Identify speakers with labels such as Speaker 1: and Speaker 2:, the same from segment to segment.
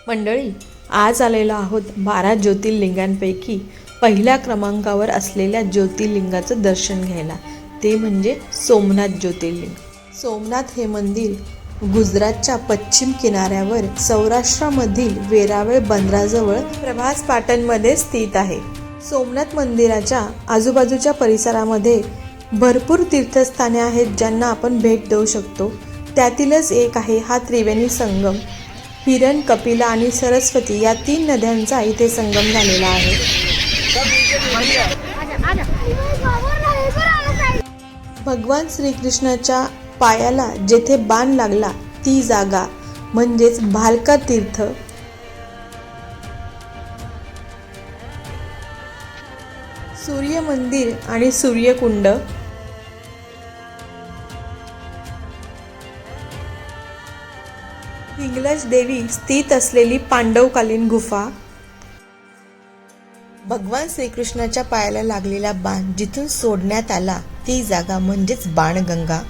Speaker 1: मंडळी, आज आलेलो आहोत 12 ज्योतिर्लिंगांपैकी पहिल्या क्रमांकावर असलेल्या ज्योतिर्लिंगाचं दर्शन घ्यायला, ते म्हणजे सोमनाथ ज्योतिर्लिंग। सोमनाथ हे मंदिर गुजरातच्या पश्चिम किनाऱ्यावर सौराष्ट्रामधील वेरावळ बंदराजवळ प्रभास पाटणमध्ये स्थित आहे। सोमनाथ मंदिराच्या आजूबाजूच्या परिसरामध्ये भरपूर तीर्थस्थाने आहेत ज्यांना आपण भेट देऊ शकतो। त्यातीलच एक आहे हा त्रिवेणी संगम। हिरण, कपिला आणि सरस्वती या 3 नद्यांचा इथे संगम झालेला आहे। भगवान श्रीकृष्णाच्या पायाला जेथे बाण लागला ती जागा म्हणजेच भालका तीर्थ। सूर्य मंदिर आणि सूर्यकुंड, हिंगलाज देवी स्थित असलेली पांडवकालीन गुफा, भगवान श्रीकृष्णाच्या पायाला लागलेला बाण जिथून सोडण्यात आला ती जागा म्हणजेच बाणगंगा,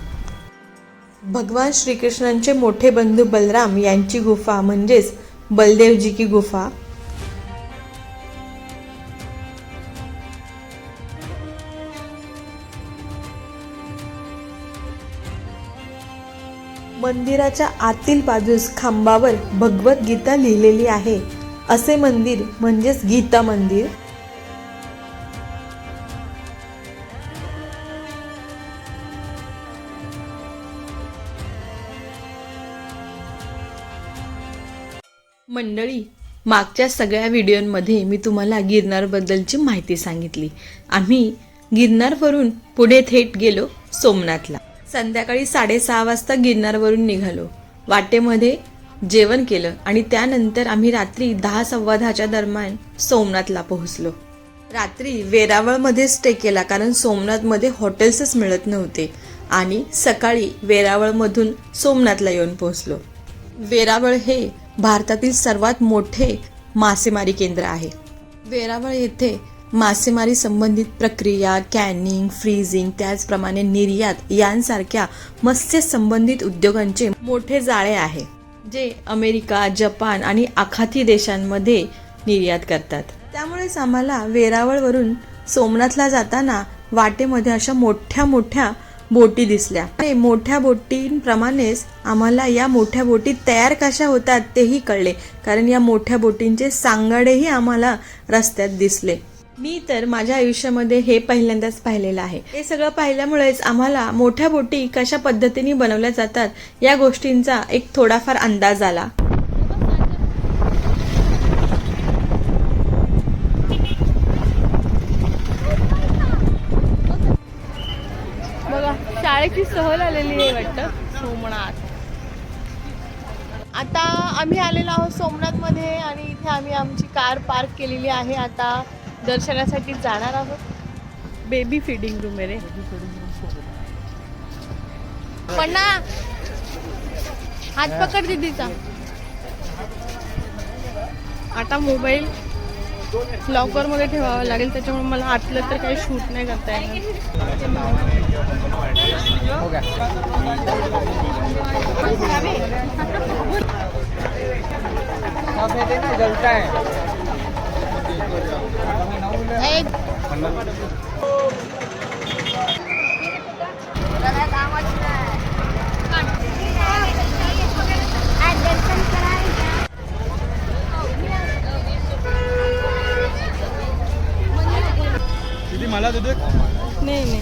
Speaker 1: भगवान श्रीकृष्णांचे मोठे बंधू बलराम यांची गुफा म्हणजेच बलदेवजी की गुफा, मंदिराच्या आतील बाजूस खांबावर भगवत गीता लिहिलेली आहे असे मंदिर म्हणजेच गीता मंदिर। मंडळी, मागच्या सगळ्या व्हिडिओमध्ये मी तुम्हाला गिरनारबद्दलची माहिती सांगितली। आम्ही गिरनारवरून पुढे थेट गेलो सोमनाथला। संध्याकाळी 6:30 वाजता गिरनारवरून निघालो। वाटेमध्ये जेवण केलं आणि त्यानंतर आम्ही रात्री 10:15च्या दरम्यान सोमनाथला पोहोचलो। रात्री वेरावळमध्ये स्टे केला कारण सोमनाथमध्ये हॉटेल्सच मिळत नव्हते आणि सकाळी वेरावळमधून सोमनाथला येऊन पोहोचलो। वेरावळ हे भारतातील सर्वात मोठे मासेमारी केंद्र आहे। वेरावळ येथे मासेमारी संबंधित प्रक्रिया, कॅनिंग, फ्रीजिंग, त्याचप्रमाणे निर्यात यांसारख्या मत्स्य संबंधित उद्योगांचे मोठे जाळे आहे, जे अमेरिका, जपान आणि आखाती देशांमध्ये निर्यात करतात। त्यामुळेच आम्हाला वेरावळवरून सोमनाथला जाताना वाटेमध्ये अशा मोठ्या मोठ्या बोटी दिसल्या आणि मोठ्या बोटींप्रमाणेच आम्हाला या मोठ्या बोटी तयार कशा होतात तेही कळले, कारण या मोठ्या बोटींचे सांगाडेही आम्हाला रस्त्यात दिसले। मी तर माझ्या आयुष्यामध्ये हे पहिल्यांदाच पाहिलेलं आहे। हे सगळं पाहिल्यामुळेच आम्हाला मोठ्या बोटी कशा पद्धतीने बनवल्या जातात या गोष्टींचा एक थोडाफार अंदाज आला।
Speaker 2: बघा, शाळेची सहल आलेली आहे वाटतं सोमनाथ। आता आम्ही आलेलो आहोत सोमनाथमध्ये आणि इथे आम्ही आमची कार पार्क केलेली आहे। आता दर्शनासाठी जाणार आहोत। बेबी फीडिंग रूम आहे रे। पण ना, हात पकड दीदीचा। आता मोबाईल लॉकर मध्ये ठेवावा लागेल, त्याच्यामुळे मला आतलं तर काही शूट नाही करता येणार।
Speaker 3: मला दूध
Speaker 2: नाही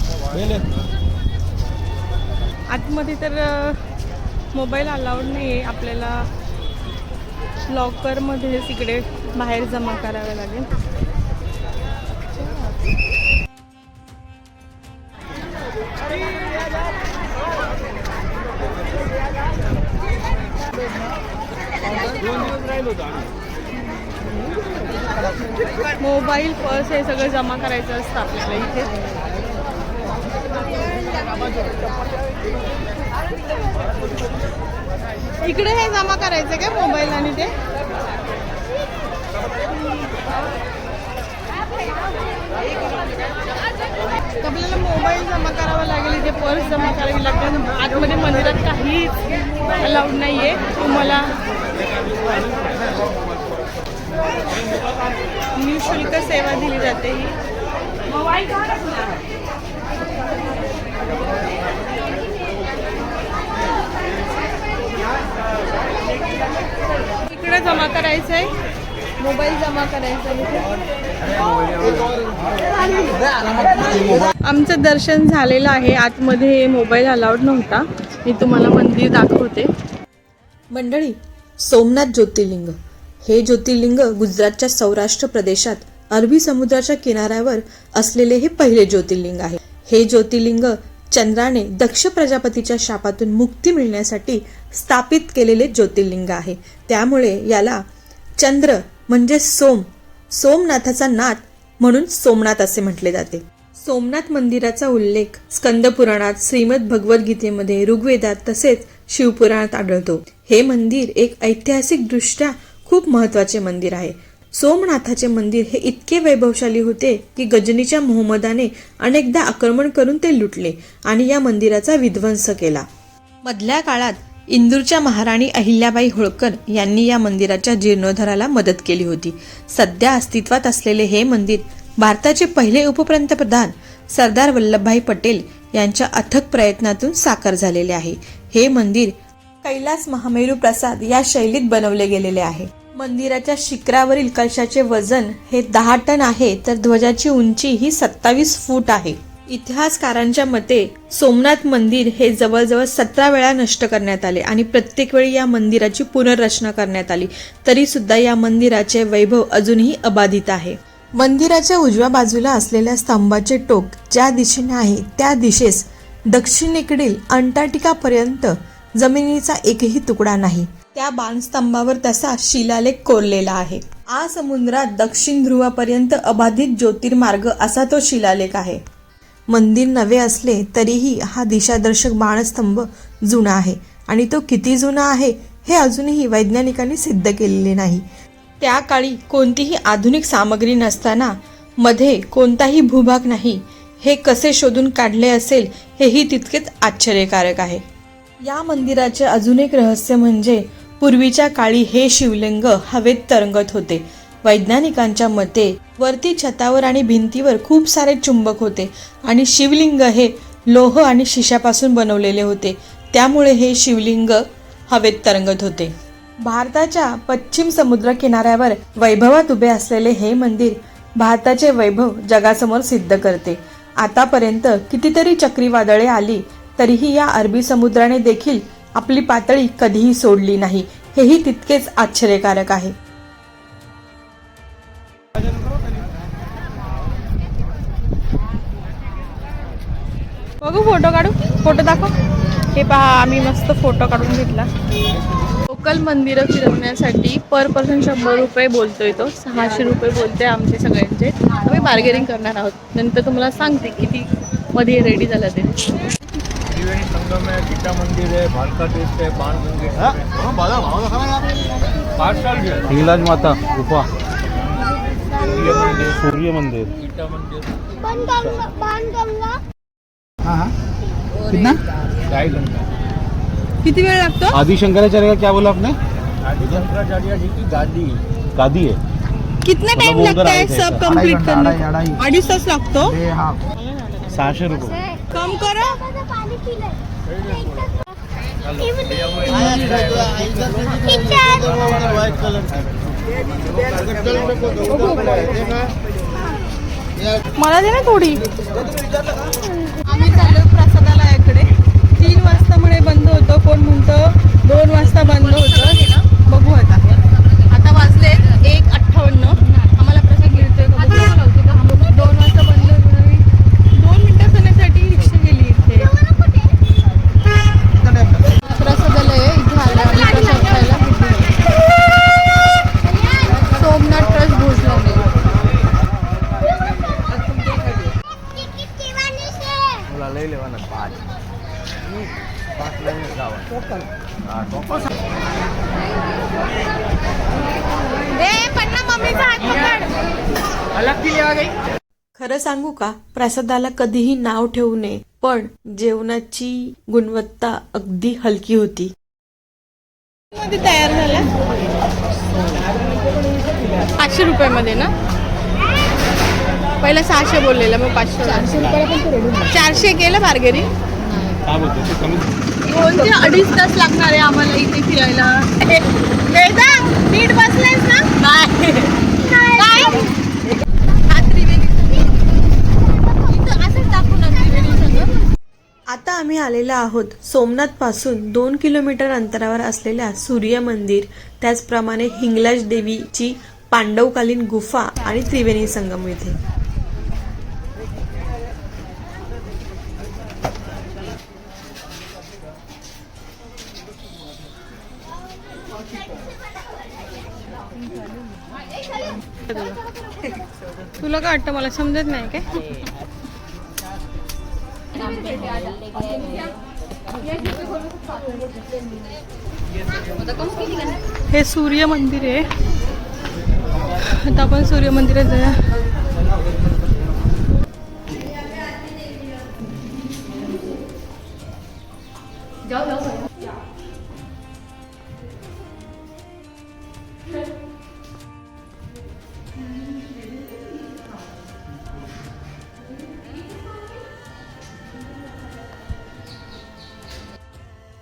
Speaker 2: आतमध्ये तर मोबाईल अलाउड नाही आहे। आपल्याला लॉकरमध्ये इकडे बाहेर जमा करावे लागेल। मोबाईल, पर्स हे सगळं जमा करायचं असतं आपल्याला इथे। इकडे हे जमा करायचं काय मोबाईल आणि ते? आपल्याला मोबाईल जमा करावा लागेल, इथे पर्स जमा करावी लागेल। आतमध्ये मंदिरात काहीच अलाउड नाही आहे। तुम्हाला निःशुल्क सेवा दिली जाते ही. इकडे जमा करायचं आहे, मोबाईल जमा करायचा आहे. आमचं दर्शन झालेलं आहे. आतमध्ये मोबाईल अलाउड नव्हता. मी तुम्हाला मंदिर दाखवते.
Speaker 1: मंडळी, सोमनाथ ज्योतिर्लिंग हे ज्योतिर्लिंग गुजरातच्या सौराष्ट्र प्रदेशात अरबी समुद्राच्या किनाऱ्यावर असलेले हे पहिले ज्योतिर्लिंग आहे. हे ज्योतिर्लिंग चंद्राने दक्ष प्रजापतीच्या शापातून मुक्ती मिळण्यासाठी स्थापित केलेले ज्योतिर्लिंग आहे. त्यामुळे याला चंद्र म्हणजे सोमनाथाचा नाथ म्हणून सोमनाथ असे म्हटले जाते. सोमनाथ मंदिराचा उल्लेख स्कंद पुराणात, श्रीमद भगवद्गीतेमध्ये, ऋग्वेदात तसेच शिवपुराणात आढळतो. हे मंदिर एक ऐतिहासिकदृष्ट्या खूप महत्त्वाचे मंदिर आहे. सोमनाथाचे मंदिर हे इतके वैभवशाली होते की गजनीच्या मोहम्मदाने अनेकदा आक्रमण करून ते लुटले आणि या मंदिराचा विध्वंस केला. मधल्या काळात इंदूरच्या महाराणी अहिल्याबाई होळकर यांनी या मंदिराच्या जीर्णोद्धाराला मदत केली होती. सध्या अस्तित्वात असलेले हे मंदिर भारताचे पहिले उपपंतप्रधान सरदार वल्लभभाई पटेल यांच्या अथक प्रयत्नातून साकार झालेले आहे. हे मंदिर कैलास महामेरू प्रसाद या शैलीत बनवले गेलेले आहे. मंदिराच्या शिखरावरील कलशाचे वजन हे 10 टन आहे, तर ध्वजाची उंची ही 27 फूट आहे. इतिहासकारांच्या मते सोमनाथ मंदिर हे जवळजवळ 17 वेळा नष्ट करण्यात आले आणि प्रत्येक वेळी या मंदिराची पुनर्रचना करण्यात आली, तरी सुद्धा या मंदिराचे वैभव अजूनही अबाधित आहे. मंदिराच्या उजव्या बाजूला असलेल्या स्तंभाचे टोक ज्या दिशेने आहे त्या दिशेस दक्षिणेकडील अंटार्क्टिकापर्यंत जमिनीचा एकही तुकडा नाही. त्या बाणस्तंभावर तसा शिलालेख कोरलेला आहे. आ समुद्रात दक्षिण ध्रुवापर्यंत अबाधित ज्योतिर्मार्ग असा तो शिलालेख आहे. मंदिर नवे असले तरीही हा दिशादर्शक बाणस्तंभ जुना आहे आणि तो किती जुना आहे हे अजूनही वैज्ञानिकांनी सिद्ध केलेले नाही. त्या काळी कोणतीही आधुनिक सामग्री नसताना मध्ये कोणताही भूभाग नाही, हे कसे शोधून काढले असेल हेही तितकेच आश्चर्यकारक आहे. या मंदिराचे अजून एक रहस्य म्हणजे पूर्वीच्या काळी हे शिवलिंग हवेत तरंगत होते. वैज्ञानिकांच्या मते वरती छतावर आणि भिंतीवर खूप सारे चुंबक होते आणि शिवलिंग हे लोह आणि शिशापासून बनवलेले होते, त्यामुळे हे शिवलिंग हवेत तरंगत होते. भारताच्या पश्चिम समुद्र किनाऱ्यावर वैभवात उभे असलेले हे मंदिर भारताचे वैभव जगासमोर सिद्ध करते. आतापर्यंत कितीतरी चक्रीवादळे आली तरीही या अरबी समुद्राने देखील आपली पातळी कधीही सोडली नाही, हेही तितकेच आश्चर्यकारक आहे.
Speaker 2: बघू, फोटो काढू, फोटो दाखव. हे पहा, आम्ही मस्त फोटो काढून घेतला. लोकल मंदिरं फिरवण्यासाठी पर पर्सन 100 रुपये बोलतोय तो. 600 रुपये बोलते आमचे सगळ्यांचे. आम्ही बार्गेनिंग करणार आहोत. नंतर तुम्हाला सांगते किती मध्ये रेडी झालं ते.
Speaker 3: संगम है, गीता मंदिर है, भालका तीर्थ है, बाण मंदिर है, हिंगलाज माता गुफा, सूर्य मंदिर, गीता मंदिर,
Speaker 4: कितना
Speaker 3: गाय गंगा.
Speaker 2: किती वेळ लागतो?
Speaker 4: आदि शंकराचार्य का क्या बोला आपने?
Speaker 3: आदि शंकराचार्य जी की
Speaker 4: गादी है.
Speaker 2: कितना टाइम
Speaker 4: मतलब
Speaker 2: लगता है
Speaker 4: उधर
Speaker 2: सब
Speaker 4: आए थे.
Speaker 2: कंप्लीट करने? 2.5 तास लागतो.
Speaker 4: 600 रुपये.
Speaker 2: कम करो. मला दे ना थोडी. आम्ही चाललो प्रसादाला याकडे. 3 वाजता म्हणे बंद होतं, कोण म्हणतं 2 वाजता बंद होतं. बघू आता. आता वाजले 1:58. आम्हाला प्रसाद मिळतोय का बघू. 2 वाजता बंद होतं. 2 मिनिटं जाण्यासाठी रिक्षा गेली इथे. प्रसादाला इथे आला प्रसाद खायला. सोमनाथ ट्रस्ट भोजनालय.
Speaker 3: लई लेवाना 5 लाईन जावा.
Speaker 2: मम्मीचा हात पकड. अलग की लेवा गई.
Speaker 1: खरं सांगू का, प्रसादाला कधीही नाव ठेवू नये, पण जेवणाची गुणवत्ता अगदी हलकी होती.
Speaker 2: मध्ये तयार झाला 500 रुपयामध्ये ना. पहिला 600 बोललेला मग 500. 400 रुपयाला पण 400 केलं बार्गेनिंग.
Speaker 4: काय बोलते ते कमी
Speaker 2: 2-2.5 तास लागणार आहे आम्हाला इथे फिरायला. वेदांग नीट बसलायस ना. नाही काय हा त्रिवेणी इथं असंच दाखवू ना त्रिवेणी सगळं.
Speaker 1: आता आम्ही आलेलो आहोत सोमनाथ पासून 2 किलोमीटर अंतरावर असलेल्या सूर्य मंदिर, त्याचप्रमाणे हिंगलाज देवीची पांडवकालीन गुफा आणि त्रिवेणी संगम इथे.
Speaker 2: तुला काय वाटतं मला समजत नाही काय. हे सूर्य मंदिर आहे. आता आपण सूर्य मंदिरात जाऊया.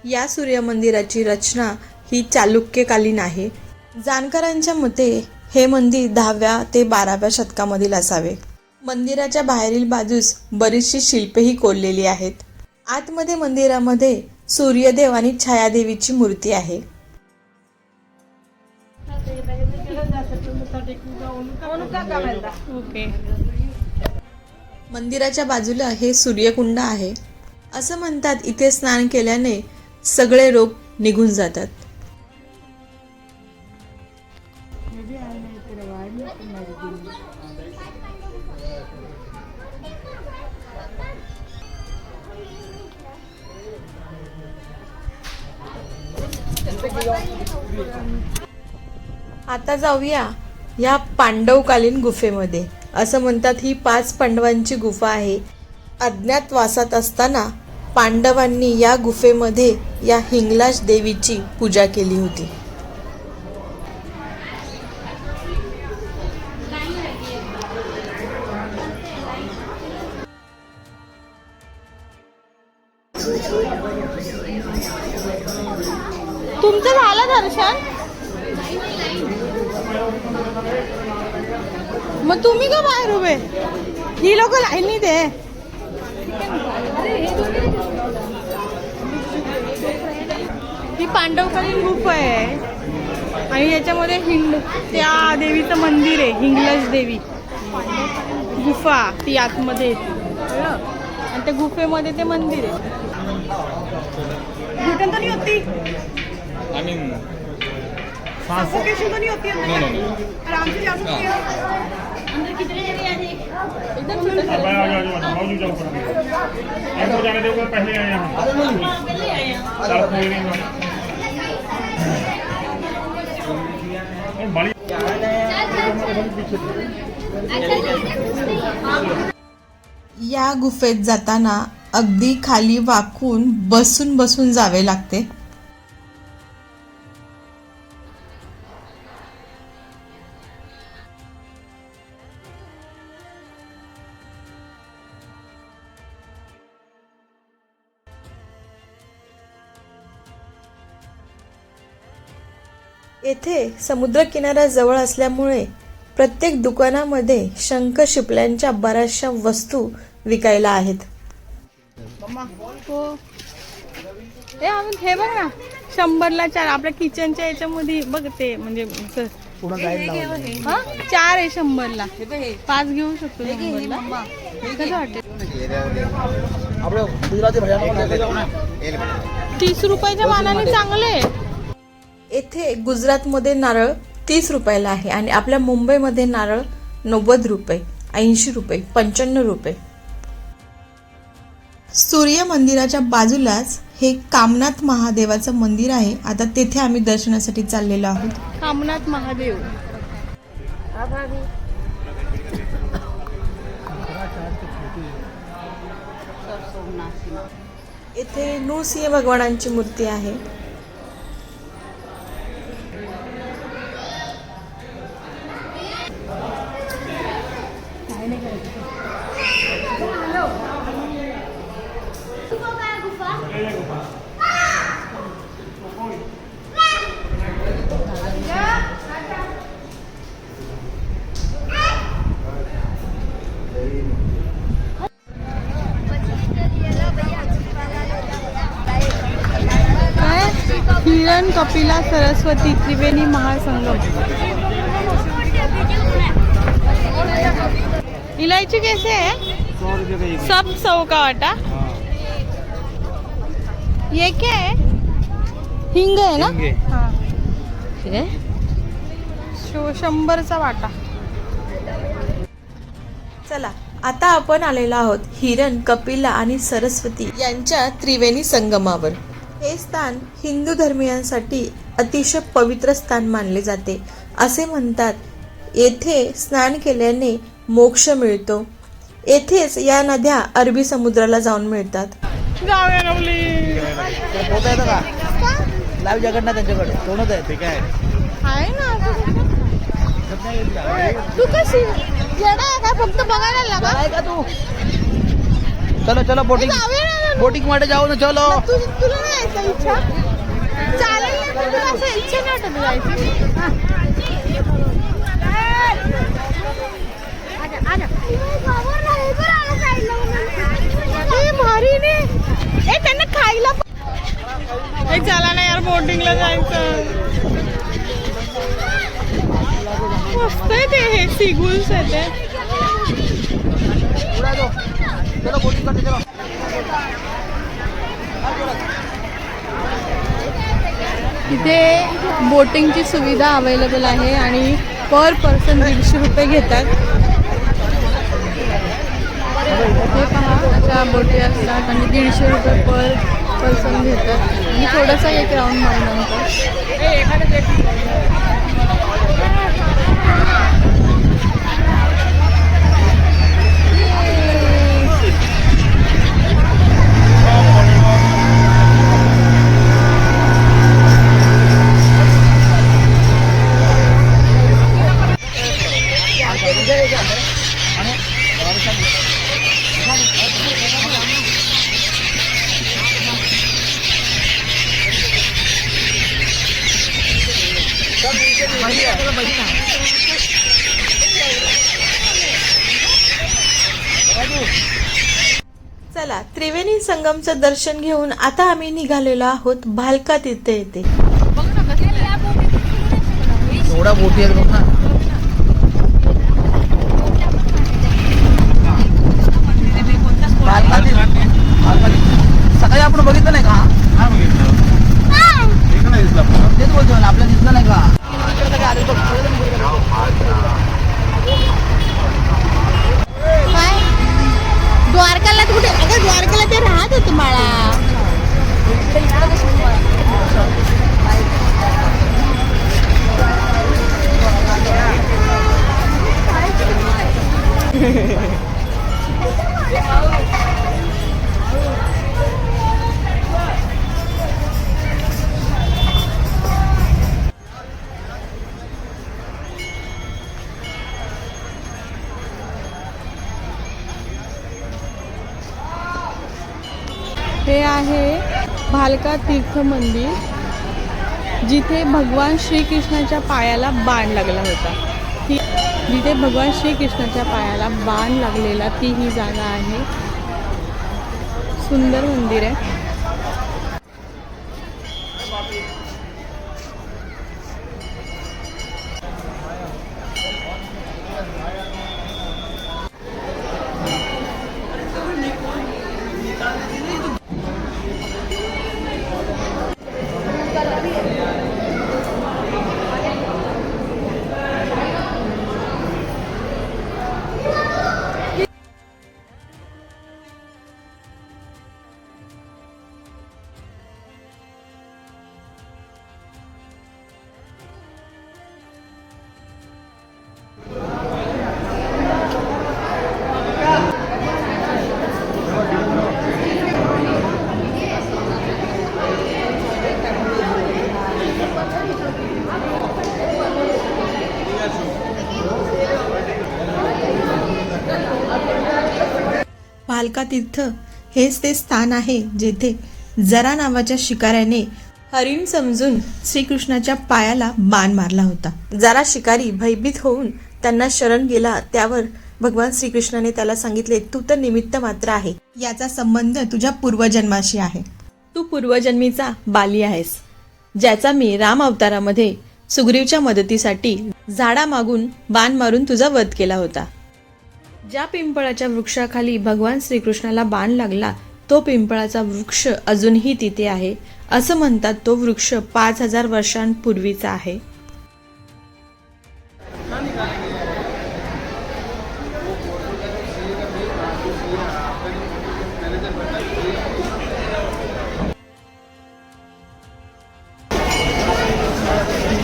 Speaker 1: या सूर्य मंदिराची रचना ही चालुक्यकालीन आहे. जाणकारांच्या मते हे मंदिर 10व्या ते 12व्या शतकामधील असावे. मंदिराच्या बाहेरील बाजूस बरीचशी शिल्पेही कोरलेली आहेत. आतमध्ये मंदिरामध्ये सूर्यदेव आणि छायादेवीची मूर्ती आहे.
Speaker 2: ओके.
Speaker 1: मंदिराच्या बाजूला हे सूर्यकुंड आहे. असं म्हणतात इथे स्नान केल्याने सगळे रोग निघून जातात. आता जाऊया या पांडवकालीन गुफेमध्ये. असं म्हणतात ही 5 पांडवांची गुफा आहे. अज्ञातवासात असताना पांडवांनी या गुफेमध्ये या हिंगलाज देवीची पूजा केली होती.
Speaker 2: तुमचं झालं दर्शन. मग तुम्ही का बाहेर उभे. ही लोक लाईनीत आहे. ही पांडवकालीन गुफा आहे आणि याच्यामध्ये त्या देवीचं मंदिर आहे. हिंगलाज देवी गुफा ती आतमध्ये येते आणि त्या गुफेमध्ये ते मंदिर आहे. घुटन तर नाही होती. सफोकेशन तो नहीं होती अंदर. आराम से जा सकते हो. अंदर कितने जगह है. एकदम छोटा सा.
Speaker 3: जाने दो पहले आए हम.
Speaker 2: पहले आए हैं.
Speaker 1: या गुफेत जाताना अगदी खाली वाकून बसून बसून जावे लागते. येथे समुद्रकिनारा जवळ असल्यामुळे प्रत्येक दुकानामध्ये शंख शिंपल्यांच्या बऱ्याचशा वस्तू विकायला आहेत.
Speaker 2: हे बघ ना 100ला 4. आपल्या किचनच्या याच्यामध्ये बघ ते म्हणजे 4 आहे 100ला. 5 घेऊ शकतो 100ला. कसं वाटतं. 30 रुपयाच्या मानाने चांगले.
Speaker 1: येथे गुजरातमध्ये नारळ 30 रुपयाला आहे आणि आपल्या मुंबईमध्ये नारळ 90 रुपये, 80 रुपये, 95 रुपये. सूर्य मंदिराच्या बाजूलाच हे कामनाथ महादेवाचं मंदिर आहे. आता तेथे आम्ही दर्शनासाठी चाललेलो आहोत.
Speaker 2: कामनाथ महादेव.
Speaker 1: येथे नृसिंह भगवानांची मूर्ती आहे.
Speaker 2: काय हिरण कपिला सरस्वती त्रिवेणी महासंगम. इलायची कैसे है?
Speaker 4: 100 रुपये का एक
Speaker 2: सब 100 का वाटा. ये क्या है? हिंग है ना?
Speaker 4: हिंग है.
Speaker 2: हाँ.
Speaker 1: ठीक आहे.
Speaker 2: 100चा वाटा.
Speaker 1: चला आता आपण आलेलो आहोत हिरण कपिला आणि सरस्वती यांच्या त्रिवेणी संगमावर. हे स्थान हिंदू धर्मियांसाठी अतिशय पवित्र स्थान मानले जाते. असे म्हणतात येथे स्नान केल्याने मोक्ष मिळतो. येथेच या नद्या अरबी समुद्राला जाऊन मिळतात.
Speaker 2: जाऊया नवली.
Speaker 5: पोहता येतं का? लाईव्ह जॅकेट ना त्यांच्याकडे तोंडच आहे.
Speaker 4: ते काय
Speaker 2: आहे ना. तू कशी येणार आहे का? फक्त बघायला लागा.
Speaker 5: आहे का तू? चलो चलो बोटिंग
Speaker 2: जाऊया ना.
Speaker 5: बोटिंग मध्ये जाऊ ना चलो.
Speaker 2: तुला नाही यायचं इच्छा? चालेल ना, पण तुला असं इच्छा नाही वाटत जायची? ए, भारी ने. ए, त्यांना खायला ए, चला ना यार, बोटिंगला जायचं. मस्त आहे ते. हे सीगुल्स आहे ते.
Speaker 5: उड़ा दो. चलो बोटिंग करते चलो.
Speaker 2: इथे बोटिंगची सुविधा अवेलेबल आहे आणि पर पर्सन 150 रुपये घेतात. हे पहा, अशा बोटी असतात आणि 150 रुपये पर पर्सन घेतात आणि थोडासा एक राऊंड मारल्यानंतर.
Speaker 1: चला त्रिवेणी संगमचं दर्शन घेऊन आता आम्ही निघालेलो आहोत भालका तीर्थ येथे.
Speaker 5: एवढा बोटी आहेत बघ ना. सकाळी आपण बघितलं नाही का?
Speaker 4: हा बघितलं. ते का नाही दिसलं आपल्याला?
Speaker 5: तेच बोलतो ना, आपल्याला दिसलं नाही का?
Speaker 2: काय द्वारकाला कुठे? अगं द्वारकाला ते राहत होते मला. हे आहे भालका तीर्थ मंदिर, जिथे भगवान श्रीकृष्णाच्या पायाला बाण लागला होता. जिथे भगवान श्रीकृष्णाच्या पायाला बाण लागलेला ती ही जागा आहे. सुंदर मंदिर आहे.
Speaker 1: भालका तीर्थ हेच ते स्थान आहे जेथे जरा नावाच्या शिकाऱ्याने हरिण समजून श्रीकृष्णाच्या पायाला बाण मारला होता. जरा शिकारी भयभीत होऊन त्यांना शरण गेला. त्यावर भगवान श्रीकृष्णाने त्याला सांगितले, तू तर निमित्त मात्र आहे, याचा संबंध तुझ्या पूर्वजन्माशी आहे. तू पूर्वजन्मीचा बाली आहेस, ज्याचा मी राम अवतारामध्ये सुग्रीवच्या मदतीसाठी झाडामागून बाण मारून तुझा वध केला होता. ज्या पिंपळाच्या वृक्षाखाली भगवान श्रीकृष्णाला बाण लागला तो पिंपळाचा वृक्ष अजूनही तिथे आहे. असं म्हणतात तो वृक्ष 5000 वर्षांपूर्वीचा आहे.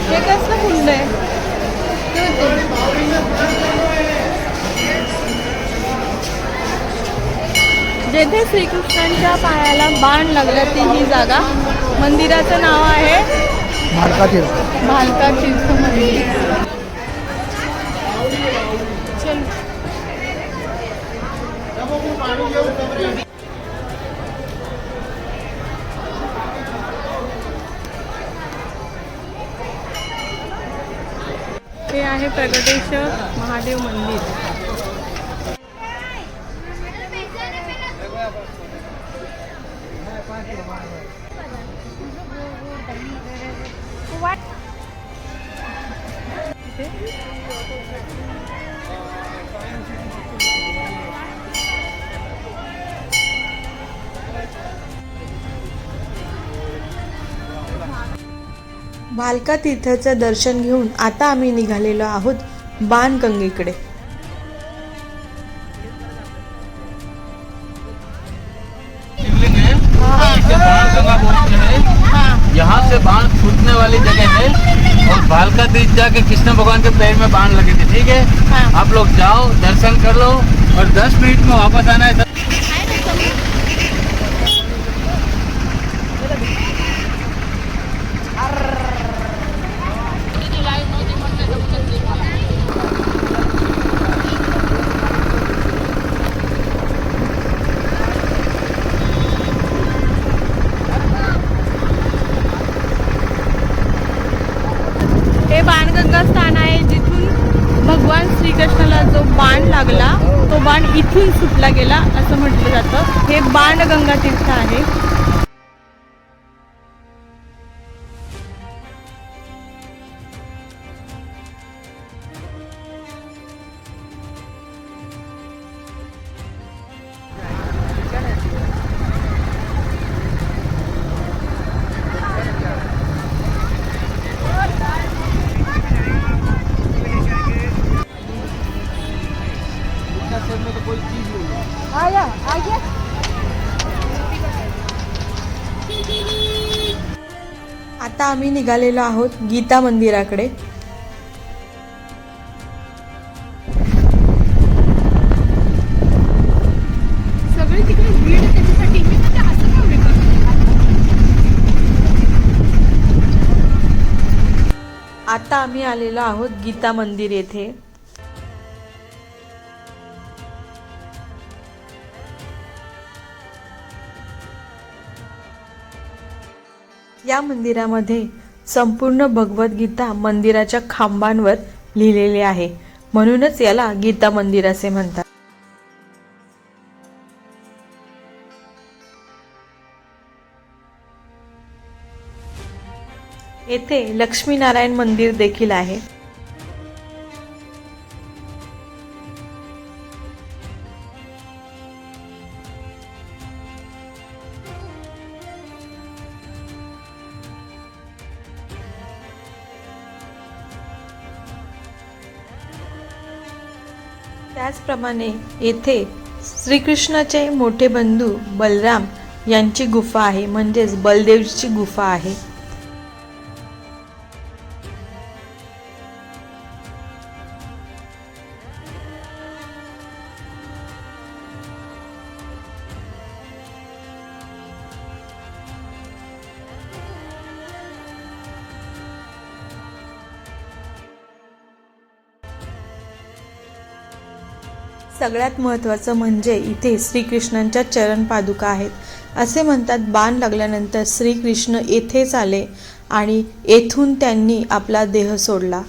Speaker 2: हे कसलं कुंड आहे? जेथे श्रीकृष्णांच्या पायाला बाण लागला ती ही जागा. मंदिराचं नाव आहे
Speaker 5: भालका तीर्थ.
Speaker 2: भालका तीर्थ मंदिर. चल. हे आहे प्रगटेश्वर महादेव मंदिर.
Speaker 1: भालका तीर्थाचं दर्शन घेऊन आता आम्ही निघालेलो आहोत बाणगंगेकडे.
Speaker 4: शिवलिंग है, इसे बाणगंगा बोलते हैं. यहाँ से बाण छूटने वाली जगह है और भालका तीर्थ जाके कृष्ण भगवान के पैर में बाण लगे थे. ठीक है, आप लोग जाओ, दर्शन कर लो और 10 मिनट में वापस आना है.
Speaker 2: हे बाणगंगा स्थान आहे जिथून भगवान श्रीकृष्णाला जो बाण लागला तो बाण इथून सुटला गेला असं म्हटलं जातं. हे बाणगंगा तीर्थ आहे.
Speaker 1: आता आम्ही निघालेलो आहोत गीता मंदिराकडे.
Speaker 2: सगळे तिकडे भीड त्याच्यासाठी मी म्हणते असं का होईल?
Speaker 1: आता आम्ही आलेलो आहोत गीता मंदिर येथे. या मंदिरामध्ये संपूर्ण भगवद्गीता मंदिराच्या खांबांवर लिहिलेले आहे, म्हणूनच याला गीता मंदिर असे म्हणतात. येथे लक्ष्मीनारायण मंदिर देखील आहे. त्याचप्रमाणे येथे श्रीकृष्णाचे मोठे बंधू बलराम यांची गुफा आहे, म्हणजेच बलदेवची गुफा आहे. सगळ्यात महत्त्वाचं म्हणजे इथे श्रीकृष्णांच्या चरण पादुका आहेत. असे म्हणतात बाण लागल्यानंतर श्रीकृष्ण येथेच आले आणि येथून त्यांनी आपला देह सोडला.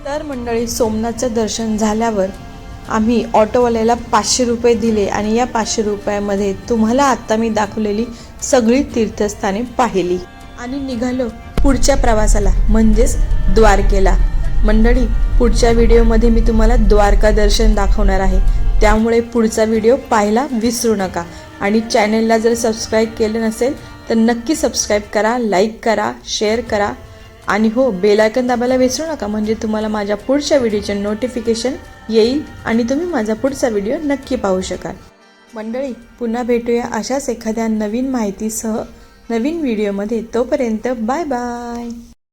Speaker 1: तर मंडळी, सोमनाथचं दर्शन झाल्यावर आम्ही ऑटोवाल्याला 500 रुपये दिले आणि या 500 रुपयामध्ये तुम्हाला आत्ता मी दाखवलेली सगळी तीर्थस्थाने पाहिली आणि निघालो पुढच्या प्रवासाला, म्हणजेच द्वारकेला. मंडळी, पुढच्या व्हिडिओमध्ये मी तुम्हाला द्वारका दर्शन दाखवणार आहे, त्यामुळे पुढचा व्हिडिओ पाहायला विसरू नका. आणि चॅनलला जर सबस्क्राईब केलं नसेल तर नक्की सबस्क्राईब करा, लाईक करा, शेअर करा आणि हो, बेल आयकॉन दाबायला विसरू नका, म्हणजे तुम्हाला माझ्या पुढच्या व्हिडिओचे नोटिफिकेशन येईल आणि तुम्ही माझा पुढचा व्हिडिओ नक्की पाहू शकाल. मंडळी, पुन्हा भेटूया अशाच एखाद्या नवीन माहितीसह नवीन व्हिडिओमध्ये. तोपर्यंत बाय बाय.